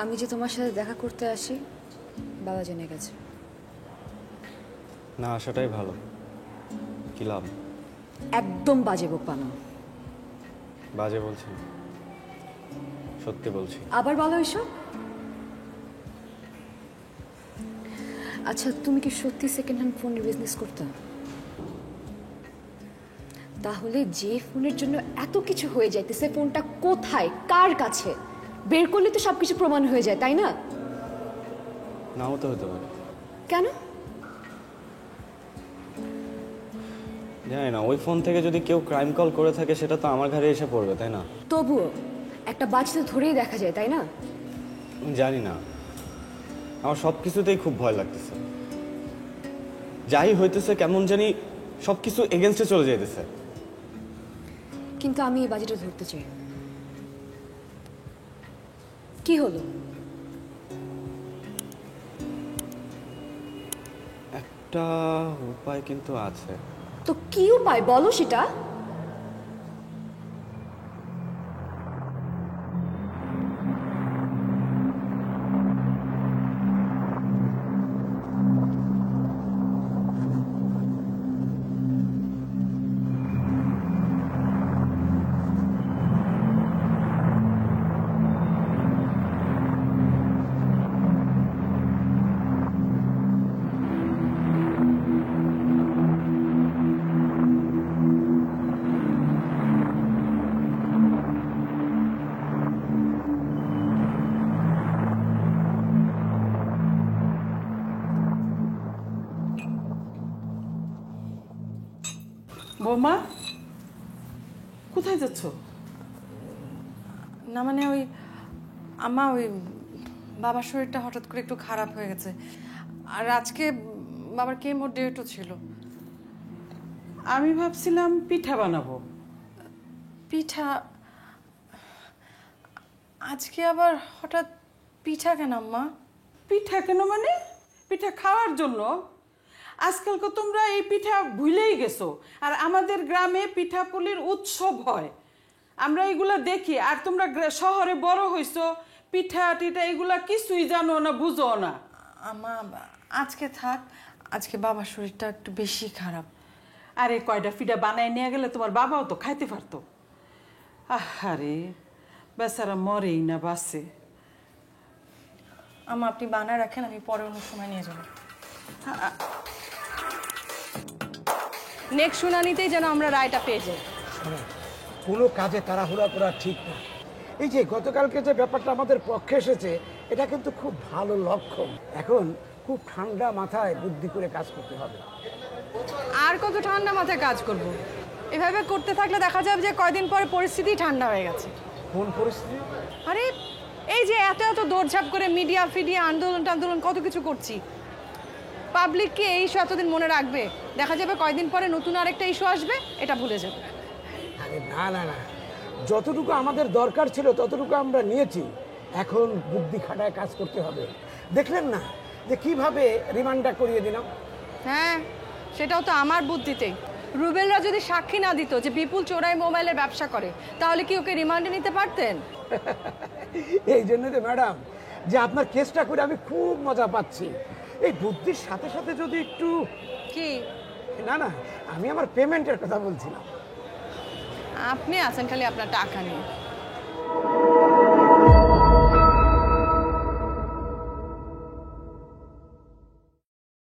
আমি যে তোমার সাথে দেখা করতে আসি বাবা জেনে গেছে। না আসাটাই ভালো। কি লাভ? একদম বাজে বোকানো। বাজে বলছি না, সত্যি বলছি। আবার বলো এসব। আচ্ছা তুমি কি সত্যি সেকেন্ড হ্যান্ড ফোনের বিজনেস করতে? তাহলে যে ফোনের জন্য এত কিছু হয়ে যাইতেছে ফোনটা কোথায় কার কাছে বের করলে তো সবকিছু প্রমাণ হয়ে যায়, তাই না? নাও তো হতে পারে। কেন? জানি না, ওই ফোন থেকে যদি কেউ ক্রাইম কল করে থাকে সেটা তো আমার ঘরে এসে পড়বে, তাই না? তবুও একটা বাচ্চা তো ধরেই দেখা যায়, তাই না? জানি না, আমার সব কিছুতেই খুব ভয় লাগতেছে। যাই হইতেছে কেমন জানি সব কিছু এগেনস্টে চলে যাইতেছে। কিন্তু আমি এই বাজিটা ধরতে চাই। কি হলো? একটা উপায় কিন্তু আছে। তো কি উপায় বলো সেটা। বৌমা কোথায় যাচ্ছ? না মানে ওই আম্মা ওই বাবার শরীরটা হঠাৎ করে একটু খারাপ হয়ে গেছে, আর আজকে বাবার কেমো ডেটও ছিল। আমি ভাবছিলাম পিঠা বানাবো। পিঠা? আজকে আবার হঠাৎ পিঠা কেন আম্মা? পিঠা কেন মানে? পিঠা খাওয়ার জন্য। আজকালকে তোমরা এই পিঠা ভুলেই গেছো। আর আমাদের গ্রামে পিঠাপুলির উৎসব হয়, আমরা এগুলা দেখি। আর তোমরা শহরে বড় হইছো, পিঠা টিঠা এগুলা কিছুই জানো না, বুঝো না। আম্মা আজকে থাক, আজকে বাবার শরীরটা একটু বেশি খারাপ। আরে কয়টা পিঠা বানাই নিয়ে গেলে তোমার বাবাও তো খাইতে পারতো। আরে বেচারা মরেই না বাসে। আম্মা আপনি বানায় রাখেন, আমি পরে অন্য সময় নিয়ে যাবো। নেক্সট শুনানিতেই যেন আমরা রায়টা পেয়ে যাই। কোনো কাজে তাড়াহুড়া করা ঠিক না। এই যে গতকালকে যে ব্যাপারটা আমাদের পক্ষে এসেছে, এটা কিন্তু খুব ভালো লক্ষণ। এখন খুব ঠান্ডা মাথায় বুদ্ধি করে কাজ করতে হবে। আর কত ঠান্ডা মাথায় কাজ করব? এভাবে করতে থাকলে দেখা যাবে যে কয়দিন পরে পরিস্থিতি ঠান্ডা হয়ে গেছে। কোন পরিস্থিতি? আরে এই যে এত এত দৌড়ঝাঁপ করে মিডিয়া ফিডিয়া আন্দোলন কত কিছু করছি, পাবলিক কি এই ইস্যু এতদিন মনে রাখবে? দেখা যাবে কয়দিন পরে নতুন আরেকটা ইস্যু আসবে, এটা ভুলে যাবে। আরে না না না, যতটুকু আমাদের দরকার ছিল ততটুকু আমরা নিয়েছি। এখন বুদ্ধি খাটায় কাজ করতে হবে। দেখলেন না যে কিভাবে রিমান্ডটা করিয়ে দিলাম? হ্যাঁ, সেটাও তো আমার বুদ্ধিতেই। রুবেলরা যদি সাক্ষী না দিত যে বিপুল চোরাই মোবাইলের ব্যবসা করে, তাহলে কি ওকে রিমান্ডে নিতে পারতেন? এই জন্য তো ম্যাডাম যে আপনার কেসটা করে আমি খুব মজা পাচ্ছি। এই বুদ্ধির সাথে সাথে যদি একটু কি? না না, আমি আমার পেমেন্টের কথা বলছিলাম। আপনি আছেন খালি আপনার টাকা নিয়ে।